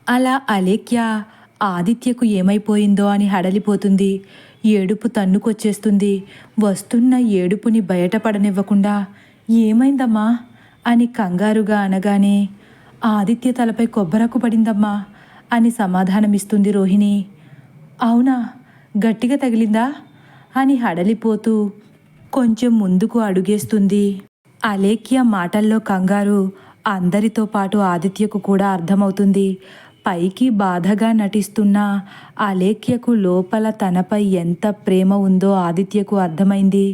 అలా అలేఖ్య ఆదిత్యకు ఏమైపోయిందో అని హడలిపోతుంది. ఏడుపు తన్నుకొచ్చేస్తుంది. వస్తున్న ఏడుపుని బయటపడనివ్వకుండా ఏమైందమ్మా అని కంగారుగా అనగానే ఆదిత్య తలపై కొబ్బరకు పడిందమ్మా అని సమాధానమిస్తుంది రోహిణి. అవునా, గట్టిగా తగిలిందా అని హడలిపోతూ కొంచెం ముందుకు అడుగేస్తుంది. అలేఖ్య మాటల్లో కంగారు అందరితో పాటు ఆదిత్యకు కూడా అర్థమవుతుంది. పైకి బాధగా నటిస్తున్న అలేఖ్యకు లోపల తనపై ఎంత ప్రేమ ఉందో ఆదిత్యకు అర్థమైంది.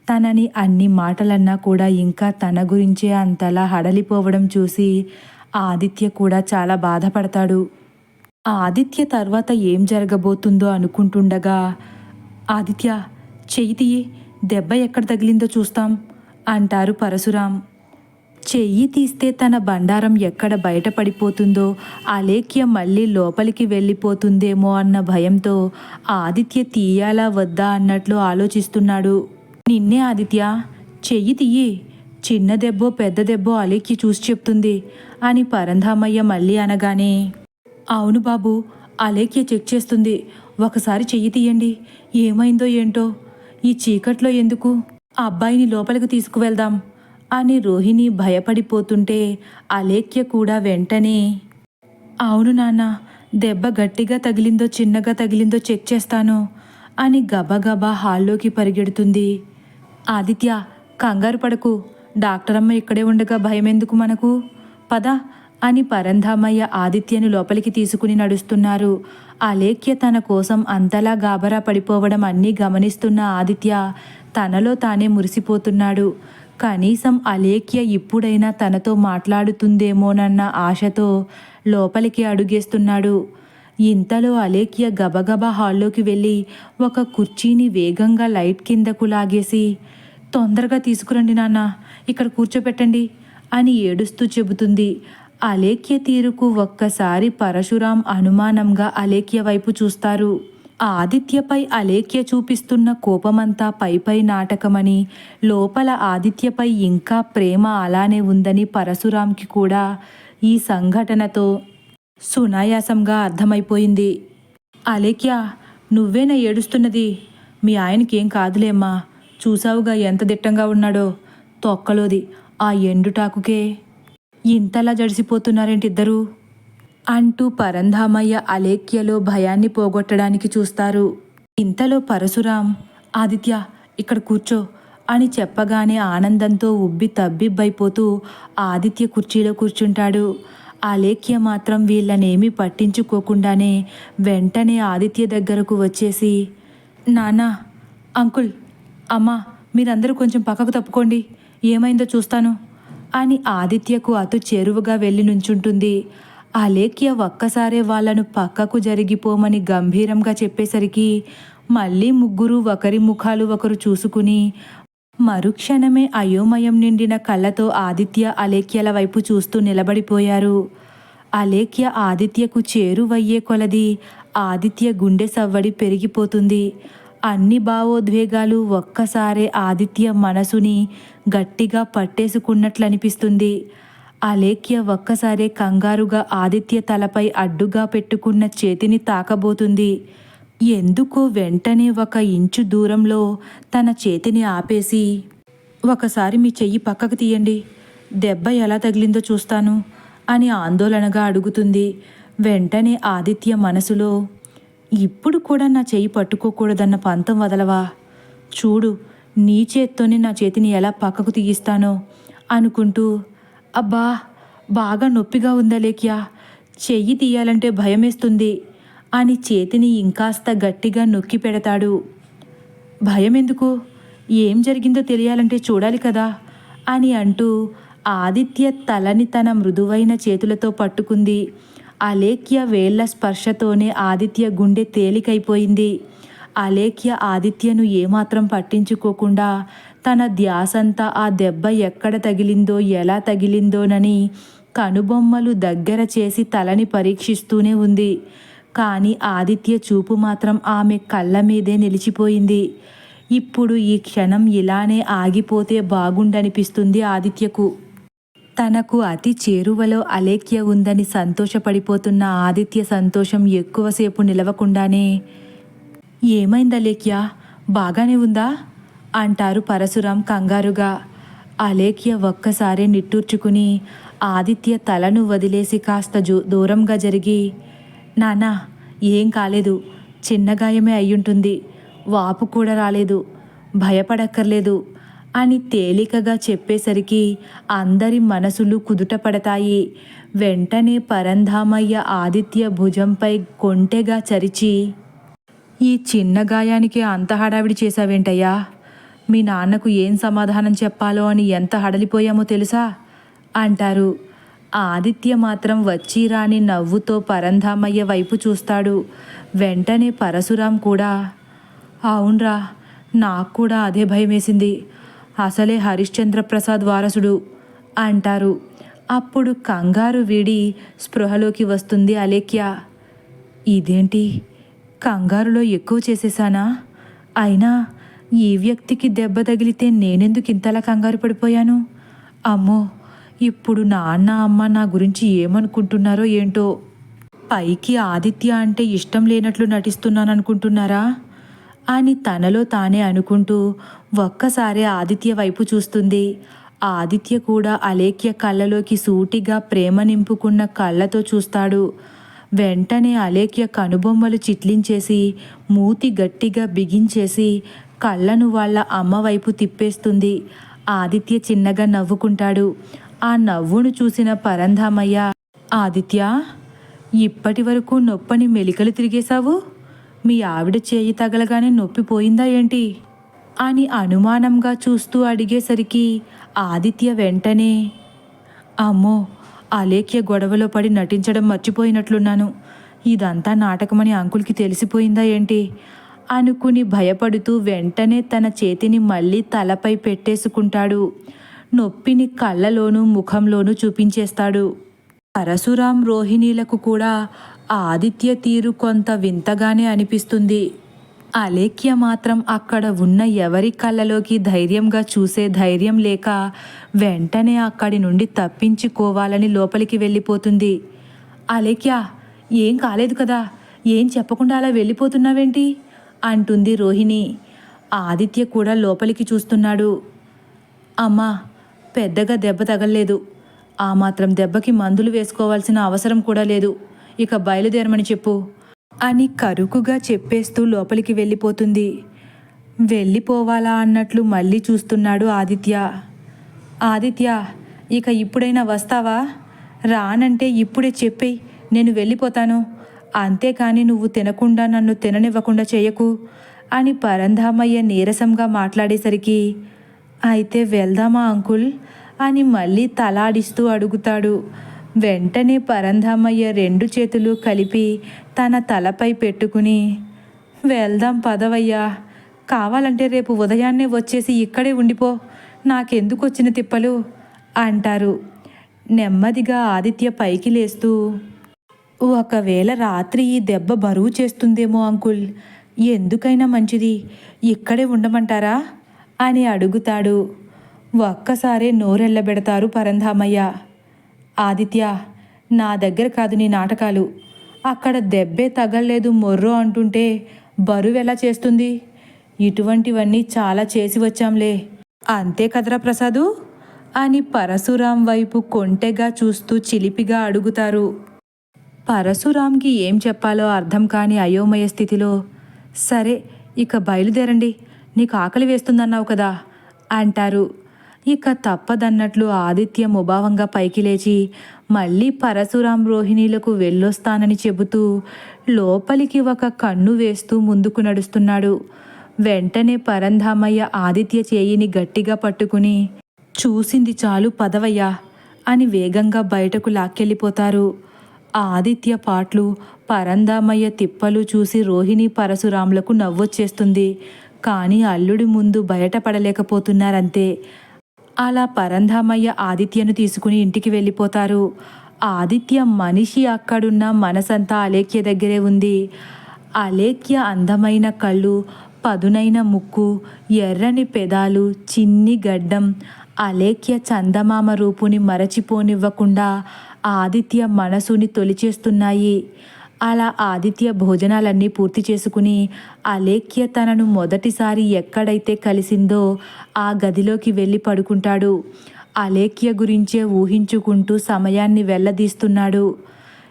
తనని అన్ని మాటలన్నా కూడా ఇంకా తన గురించే అంతలా హడలిపోవడం చూసి ఆదిత్య కూడా చాలా బాధపడతాడు. ఆదిత్య తర్వాత ఏం జరగబోతుందో అనుకుంటుండగా, ఆదిత్య చెయ్యి తీయి, దెబ్బ ఎక్కడ తగిలిందో చూస్తాం అంటారు పరశురాం. చెయ్యి తీస్తే తన బండారం ఎక్కడ బయటపడిపోతుందో, అలేఖ్య మళ్ళీ లోపలికి వెళ్ళిపోతుందేమో అన్న భయంతో ఆదిత్య తీయాలా వద్దా అన్నట్లు ఆలోచిస్తున్నాడు. నిన్నే ఆదిత్య, చెయ్యి తీయి, చిన్న దెబ్బో పెద్ద దెబ్బో అలేఖ్య చూసి చెప్తుంది అని పరంధామయ్య మళ్ళీ అనగానే, అవును బాబు, అలేఖ్య చెక్ చేస్తుంది, ఒకసారి చెయ్యి తీయండి, ఏమైందో ఏంటో, ఈ చీకట్లో ఎందుకు, ఆ అబ్బాయిని లోపలికి తీసుకువెళ్దాం అని రోహిణి భయపడిపోతుంటే అలేఖ్య కూడా వెంటనే, అవును నాన్న, దెబ్బ గట్టిగా తగిలిందో చిన్నగా తగిలిందో చెక్ చేస్తాను అని గబగబా హాల్లోకి పరిగెడుతుంది. ఆదిత్య కంగారు పడకు, డాక్టరమ్మ ఇక్కడే ఉండగా భయమెందుకు మనకు, పద అని పరంధామయ్య ఆదిత్యను లోపలికి తీసుకుని నడుస్తున్నారు. అలేఖ్య తన కోసం అంతలా గాబరా పడిపోవడం అన్నీ గమనిస్తున్న ఆదిత్య తనలో తానే మురిసిపోతున్నాడు. కనీసం అలేఖ్య ఇప్పుడైనా తనతో మాట్లాడుతుందేమోనన్న ఆశతో లోపలికి అడుగేస్తున్నాడు. ఇంతలో అలేఖ్య గబగబా హాల్లోకి వెళ్ళి ఒక కుర్చీని వేగంగా లైట్ కిందకు లాగేసి, తొందరగా తీసుకురండి నాన్న, ఇక్కడ కూర్చోపెట్టండి అని ఏడుస్తూ చెబుతుంది. అలేఖ్య తీరుకు ఒక్కసారి పరశురాం అనుమానంగా అలేఖ్య వైపు చూస్తారు. ఆదిత్యపై అలేఖ్య చూపిస్తున్న కోపమంతా పైపై నాటకమని, లోపల ఆదిత్యపై ఇంకా ప్రేమ అలానే ఉందని పరశురాంకి కూడా ఈ సంఘటనతో సునాయాసంగా అర్థమైపోయింది. అలేఖ్య, నువ్వేనా ఏడుస్తున్నది? మీ ఆయనకేం కాదులేమ్మా, చూసావుగా ఎంత దిట్టంగా ఉన్నాడో, తొక్కలోది ఆ ఎండుటాకుకే ఇంతలా జడిసిపోతున్నారేంటిద్దరూ అంటూ పరంధామయ్య అలేఖ్యలో భయాన్ని పోగొట్టడానికి చూస్తారు. ఇంతలో పరశురాం, ఆదిత్య ఇక్కడ కూర్చో అని చెప్పగానే ఆనందంతో ఉబ్బి తబ్బిబ్బైపోతూ ఆదిత్య కుర్చీలో కూర్చుంటాడు. అలేఖ్య మాత్రం వీళ్ళనేమీ పట్టించుకోకుండానే వెంటనే ఆదిత్య దగ్గరకు వచ్చేసి, నాన్నా, అంకుల్, అమ్మా, మీరందరూ కొంచెం పక్కకు తప్పుకోండి, ఏమైందో చూస్తాను అని ఆదిత్యకు అటు చేరువగా వెళ్ళి నుంచుంటుంది. అలేఖ్య ఒక్కసారే వాళ్లను పక్కకు జరిగిపోమని గంభీరంగా చెప్పేసరికి మళ్ళీ ముగ్గురు ఒకరి ముఖాలు ఒకరు చూసుకుని మరుక్షణమే అయోమయం నిండిన కళ్ళతో ఆదిత్య అలేఖ్యల వైపు చూస్తూ నిలబడిపోయారు. అలేఖ్య ఆదిత్యకు చేరువయ్యే కొలది ఆదిత్య గుండె సవ్వడి పెరిగిపోతుంది. అన్ని భావోద్వేగాలు ఒక్కసారే ఆదిత్య మనసుని గట్టిగా పట్టేసుకున్నట్లనిపిస్తుంది. అలేఖ్య ఒక్కసారే కంగారుగా ఆదిత్య తలపై అడ్డుగా పెట్టుకున్న చేతిని తాకబోతుంది. ఎందుకో వెంటనే 1 ఇంచు దూరంలో తన చేతిని ఆపేసి, ఒకసారి మీ చెయ్యి పక్కకు తీయండి, దెబ్బ ఎలా తగిలిందో చూస్తాను అని ఆందోళనగా అడుగుతుంది. వెంటనే ఆదిత్య మనసులో, ఇప్పుడు కూడా నా చెయ్యి పట్టుకోకూడదన్న పంతం వదలవా, చూడు నీ చేత్తోనే నా చేతిని ఎలా పక్కకు తీయిస్తానో అనుకుంటూ, అబ్బా బాగా నొప్పిగా ఉందలేఖ్య, చెయ్యి తీయాలంటే భయమేస్తుంది అని చేతిని ఇంకాస్త గట్టిగా నొక్కి పెడతాడు. భయమెందుకు, ఏం జరిగిందో తెలియాలంటే చూడాలి కదా అని అంటూ ఆదిత్య తలని తన మృదువైన చేతులతో పట్టుకుంది. అలేఖ్య వేళ్ల స్పర్శతోనే ఆదిత్య గుండె తేలికైపోయింది. అలేఖ్య ఆదిత్యను ఏమాత్రం పట్టించుకోకుండా తన ధ్యాసంతా ఆ దెబ్బ ఎక్కడ తగిలిందో ఎలా తగిలిందోనని కనుబొమ్మలు దగ్గర చేసి తలని పరీక్షిస్తూనే ఉంది. కానీ ఆదిత్య చూపు మాత్రం ఆమె కళ్ళ మీదే నిలిచిపోయింది. ఇప్పుడు ఈ క్షణం ఇలానే ఆగిపోతే బాగుండనిపిస్తుంది ఆదిత్యకు. తనకు అతి చేరువలో అలేఖ్య ఉందని సంతోషపడిపోతున్న ఆదిత్య సంతోషం ఎక్కువసేపు నిలవకుండానే, ఏమైంది అలేఖ్య, బాగానే ఉందా అంటారు పరశురాం కంగారుగా. అలేఖ్య ఒక్కసారి నిట్టూర్చుకుని ఆదిత్య తలను వదిలేసి కాస్త దూరంగా జరిగి, నాన్నా, ఏం కాలేదు, చిన్న గాయమే అయ్యుంటుంది, వాపు కూడా రాలేదు, భయపడక్కర్లేదు అని తేలికగా చెప్పేసరికి అందరి మనసులు కుదుటపడతాయి. వెంటనే పరంధామయ్య ఆదిత్య భుజంపై కొంటెగా చరిచి, ఈ చిన్న గాయానికి అంత హడావిడి చేశావేంటయ్యా, మీ నాన్నకు ఏం సమాధానం చెప్పాలో అని ఎంత హడలిపోయామో తెలుసా అంటారు. ఆదిత్య మాత్రం వచ్చి రాని నవ్వుతో పరంధామయ్య వైపు చూస్తాడు. వెంటనే పరశురాం కూడా, అవునరా, నాకు కూడా అదే భయం వేసింది, అసలే హరిశ్చంద్ర ప్రసాద్ వారసుడు అంటారు. అప్పుడు కంగారు వీడి స్పృహలోకి వస్తుంది అలేఖ్య. ఇదేంటి, కంగారులో ఎక్కువ చేసేసానా, అయినా ఈ వ్యక్తికి దెబ్బ తగిలితే నేనెందుకు ఇంతలా కంగారు పడిపోయాను, అమ్మో, ఇప్పుడు నాన్న అమ్మ నా గురించి ఏమనుకుంటున్నారో ఏంటో, పైకి ఆదిత్య అంటే ఇష్టం లేనట్లు నటిస్తున్నాననుకుంటున్నారా అని తనలో తానే అనుకుంటూ ఒక్కసారి ఆదిత్య వైపు చూస్తుంది. ఆదిత్య కూడా అలేఖ్య కళ్ళలోకి సూటిగా ప్రేమ నింపుకున్న కళ్ళతో చూస్తాడు. వెంటనే అలేఖ్య కనుబొమ్మలు చిట్లించేసి మూతి గట్టిగా బిగించేసి కళ్ళను వాళ్ళ అమ్మ వైపు తిప్పేస్తుంది. ఆదిత్య చిన్నగా నవ్వుకుంటాడు. ఆ నవ్వును చూసిన పరంధామయ్య, ఆదిత్య, ఇప్పటి వరకు నొప్పని మెలికలు తిరిగేశావు, మీ ఆవిడ చేయి తగలగానే నొప్పి పోయిందా ఏంటి అని అనుమానంగా చూస్తూ అడిగేసరికి ఆదిత్య వెంటనే, అమ్మో, అలేఖ్య గొడవలో పడి నటించడం మర్చిపోయినట్లున్నాను, ఇదంతా నాటకమని అంకుల్కి తెలిసిపోయిందా ఏంటి అనుకుని భయపడుతూ వెంటనే తన చేతిని మళ్ళీ తలపై పెట్టేసుకుంటాడు. నొప్పిని కళ్ళలోనూ ముఖంలోనూ చూపించేస్తాడు. పరశురాం రోహిణీలకు కూడా ఆదిత్య తీరు కొంత వింతగానే అనిపిస్తుంది. అలేఖ్య మాత్రం అక్కడ ఉన్న ఎవరి కళ్ళలోకి ధైర్యంగా చూసే ధైర్యం లేక వెంటనే అక్కడి నుండి తప్పించుకోవాలని లోపలికి వెళ్ళిపోతుంది. అలేఖ్య, ఏం కాలేదు కదా, ఏం చెప్పకుండా అలా వెళ్ళిపోతున్నావేంటి అంటుంది రోహిణి. ఆదిత్య కూడా లోపలికి చూస్తున్నాడు. అమ్మా, పెద్దగా దెబ్బ తగల్లేదు, ఆ మాత్రం దెబ్బకి మందులు వేసుకోవాల్సిన అవసరం కూడా లేదు, ఇక బయలుదేరమని చెప్పు అని కరుకుగా చెప్పేస్తూ లోపలికి వెళ్ళిపోతుంది. వెళ్ళిపోవాలా అన్నట్లు మళ్ళీ చూస్తున్నాడు ఆదిత్య. ఆదిత్య, ఇక ఇప్పుడైనా వస్తావా, రానంటే ఇప్పుడే చెప్పేయి, నేను వెళ్ళిపోతాను, అంతేకాని నువ్వు తినకుండా నన్ను తిననివ్వకుండా చేయకు అని పరంధామయ్య నీరసంగా మాట్లాడేసరికి, అయితే వెళ్దామా అంకుల్ అని మళ్ళీ తలాడిస్తూ అడుగుతాడు. వెంటనే పరంధామయ్య రెండు చేతులు కలిపి తన తలపై పెట్టుకుని, వెళ్దాం పదవయ్యా, కావాలంటే రేపు ఉదయాన్నే వచ్చేసి ఇక్కడే ఉండిపో, నాకెందుకు వచ్చిన తిప్పలు అంటారు. నెమ్మదిగా ఆదిత్య పైకి లేస్తూ, ఒకవేళ రాత్రి ఈ దెబ్బ బరువు చేస్తుందేమో అంకుల్, ఎందుకైనా మంచిది ఇక్కడే ఉండమంటారా అని అడుగుతాడు. ఒక్కసారే నోరెళ్ళబెడతారు పరంధామయ్య. ఆదిత్య, నా దగ్గర కాదు నీ నాటకాలు, అక్కడ దెబ్బే తగల్లేదు మొర్రో అంటుంటే బరువు ఎలా చేస్తుంది, ఇటువంటివన్నీ చాలా చేసి వచ్చాంలే, అంతే కదరా ప్రసాదు అని పరశురాం వైపు కొంటెగా చూస్తూ చిలిపిగా అడుగుతారు. పరశురాంకి ఏం చెప్పాలో అర్థం కాని అయోమయ స్థితిలో, సరే ఇక బయలుదేరండి, నీకు ఆకలి వేస్తుందన్నావు కదా అంటారు. ఇక తప్పదన్నట్లు ఆదిత్య ముభావంగా పైకి లేచి మళ్ళీ పరశురాం రోహిణీలకు వెళ్ళొస్తానని చెబుతూ లోపలికి ఒక కన్ను వేస్తూ ముందుకు నడుస్తున్నాడు. వెంటనే పరంధామయ్య ఆదిత్య చేయిని గట్టిగా పట్టుకుని, చూసింది చాలు పదవయ్యా అని వేగంగా బయటకు లాక్కెళ్ళిపోతారు. ఆదిత్య పాట్లు, పరంధామయ్య తిప్పలు చూసి రోహిణి పరశురాంలకు నవ్వొచ్చేస్తుంది. కానీ అల్లుడి ముందు బయటపడలేకపోతున్నారంతే. అలా పరంధామయ్య ఆదిత్యను తీసుకుని ఇంటికి వెళ్ళిపోతారు. ఆదిత్య మనిషి అక్కడున్న మనసంతా అలేఖ్య దగ్గరే ఉంది. అలేఖ్య అందమైన కళ్ళు, పదునైన ముక్కు, ఎర్రని పెదాలు, చిన్ని గడ్డం, అలేఖ్య చందమామ రూపుని మరచిపోనివ్వకుండా ఆదిత్య మనసుని తొలిచేస్తున్నాయి. అలా ఆదిత్య భోజనాలన్నీ పూర్తి చేసుకుని అలేఖ్య తనను మొదటిసారి ఎక్కడైతే కలిసిందో ఆ గదిలోకి వెళ్ళి పడుకుంటాడు. అలేఖ్య గురించే ఊహించుకుంటూ సమయాన్ని వెళ్లదీస్తున్నాడు.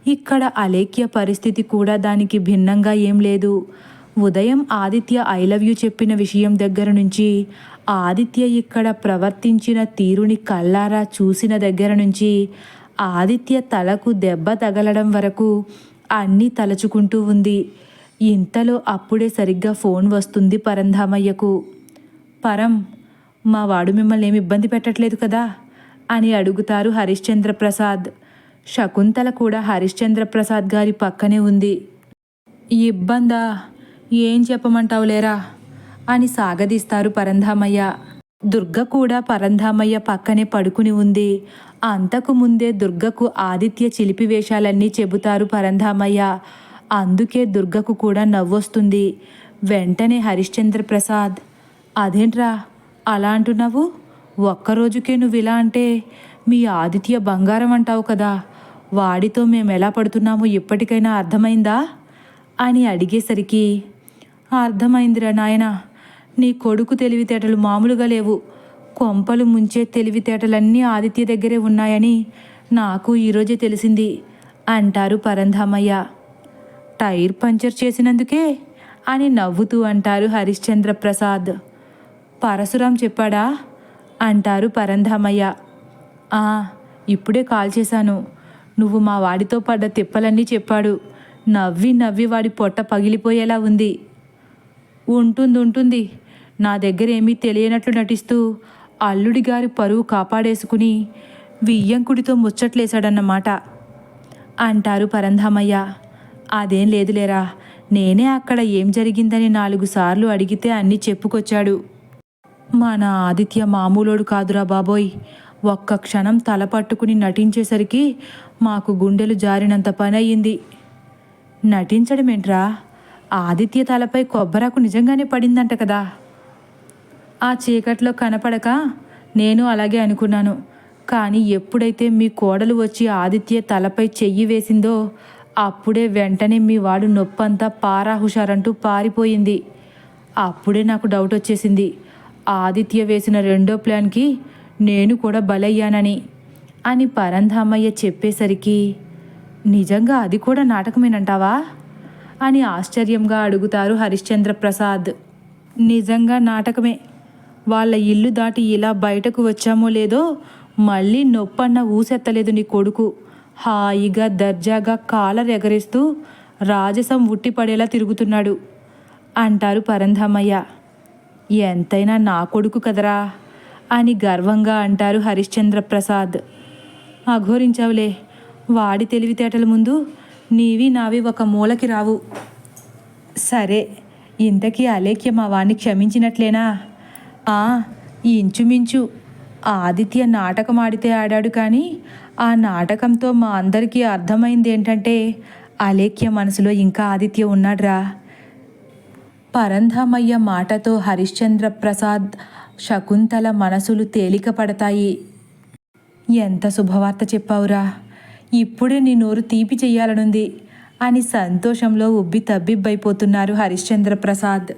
ఇక్కడ అలేఖ్య పరిస్థితి కూడా దానికి భిన్నంగా ఏం లేదు. ఉదయం ఆదిత్య ఐ లవ్ యూ చెప్పిన విషయం దగ్గర నుంచి, ఆదిత్య ఇక్కడ ప్రవర్తించిన తీరుని కళ్ళారా చూసిన దగ్గర నుంచి, ఆదిత్య తలకు దెబ్బ తగలడం వరకు అన్నీ తలుచుకుంటూ ఉంది. ఇంతలో అప్పుడే సరిగ్గా ఫోన్ వస్తుంది పరంధామయ్యకు. పరం, మా వాడు మిమ్మల్ని ఏమి ఇబ్బంది పెట్టట్లేదు కదా అని అడుగుతారు హరిశ్చంద్ర ప్రసాద్. శకుంతల కూడా హరిశ్చంద్ర ప్రసాద్ గారి పక్కనే ఉంది. ఇబ్బందా? ఏం చెప్పమంటావు లేరా అని సాగదీస్తారు పరంధామయ్య. దుర్గ కూడా పరంధామయ్య పక్కనే పడుకుని ఉంది. అంతకు ముందే దుర్గకు ఆదిత్య చిలిపి వేషాలన్నీ చెబుతారు పరంధామయ్య. అందుకే దుర్గకు కూడా నవ్వొస్తుంది. వెంటనే హరిశ్చంద్ర ప్రసాద్, అదేంట్రా అలా అంటున్నావు? ఒక్కరోజుకే నువ్వు ఇలా అంటే మీ ఆదిత్య బంగారం అంటావు కదా, వాడితో మేము ఎలా పడుతున్నామో ఇప్పటికైనా అర్థమైందా అని అడిగేసరికి, అర్థమైందిరా నాయనా, నీ కొడుకు తెలివితేటలు మామూలుగా లేవు. కొంపలు ముంచే తెలివితేటలన్నీ ఆదిత్య దగ్గరే ఉన్నాయని నాకు ఈరోజే తెలిసింది అంటారు పరంధామయ్య. టైర్ పంచర్ చేసినందుకే అని నవ్వుతూ అంటారు హరిశ్చంద్ర ప్రసాద్. పరశురాం చెప్పాడా అంటారు పరంధామయ్య. ఇప్పుడే కాల్ చేశాను. నువ్వు మా వాడితో పడ్డ తిప్పలన్నీ చెప్పాడు. నవ్వి నవ్వి వాడి పొట్ట పగిలిపోయేలా ఉంది. ఉంటుంది. నా దగ్గర ఏమీ తెలియనట్లు నటిస్తూ అల్లుడి గారి పరువు కాపాడేసుకుని వియ్యంకుడితో ముచ్చట్లేశాడన్నమాట అంటారు పరంధామయ్య. అదేం లేదులేరా, నేనే అక్కడ ఏం జరిగిందని 4 సార్లు అడిగితే అన్నీ చెప్పుకొచ్చాడు. మన ఆదిత్య మామూలోడు కాదురా బాబోయ్. ఒక్క క్షణం తల పట్టుకుని నటించేసరికి మాకు గుండెలు జారినంత పని అయ్యింది. నటించడమేంట్రా? ఆదిత్య తలపై కొబ్బరాకు నిజంగానే పడిందంట కదా. ఆ చీకట్లో కనపడక నేను అలాగే అనుకున్నాను. కానీ ఎప్పుడైతే మీ కోడలు వచ్చి ఆదిత్య తలపై చెయ్యి వేసిందో అప్పుడే వెంటనే మీ వాడు నొప్పంతా పారా హుషారంటూ పారిపోయింది. అప్పుడే నాకు డౌట్ వచ్చేసింది, ఆదిత్య వేసిన రెండో ప్లాన్కి నేను కూడా బలయ్యానని అని పరంధామయ్య చెప్పేసరికి, నిజంగా అది కూడా నాటకమేనంటావా అని ఆశ్చర్యంగా అడుగుతారు హరిశ్చంద్ర ప్రసాద్. నిజంగా నాటకమే. వాళ్ళ ఇల్లు దాటి ఇలా బయటకు వచ్చామో లేదో మళ్ళీ నొప్పన్న ఊసెత్తలేదు నీ కొడుకు. హాయిగా దర్జాగా కాలర్ ఎగరేస్తూ రాజసం ఉట్టిపడేలా తిరుగుతున్నాడు అంటారు పరంధామయ్య. ఎంతైనా నా కొడుకు కదరా అని గర్వంగా అంటారు హరిశ్చంద్ర ప్రసాద్. అఘోరించావులే, వాడి తెలివితేటల ముందు నీవి నావి ఒక మూలకి రావు. సరే, ఇంతకీ అలేఖ్య మా వాణ్ణి క్షమించినట్లేనా? ఇంచుమించు. ఆదిత్య నాటకం ఆడితే ఆడాడు, కానీ ఆ నాటకంతో మా అందరికీ అర్థమైంది ఏంటంటే అలేఖ్య మనసులో ఇంకా ఆదిత్య ఉన్నాడ్రా. పరంధామయ్య మాటతో హరిశ్చంద్ర ప్రసాద్, శకుంతల మనసులు తేలిక పడతాయి. ఎంత శుభవార్త చెప్పావురా, ఇప్పుడే నీ నోరు తీపి చెయ్యాలనుంది అని సంతోషంలో ఉబ్బి తబ్బిబ్బైపోతున్నారు హరిశ్చంద్ర ప్రసాద్.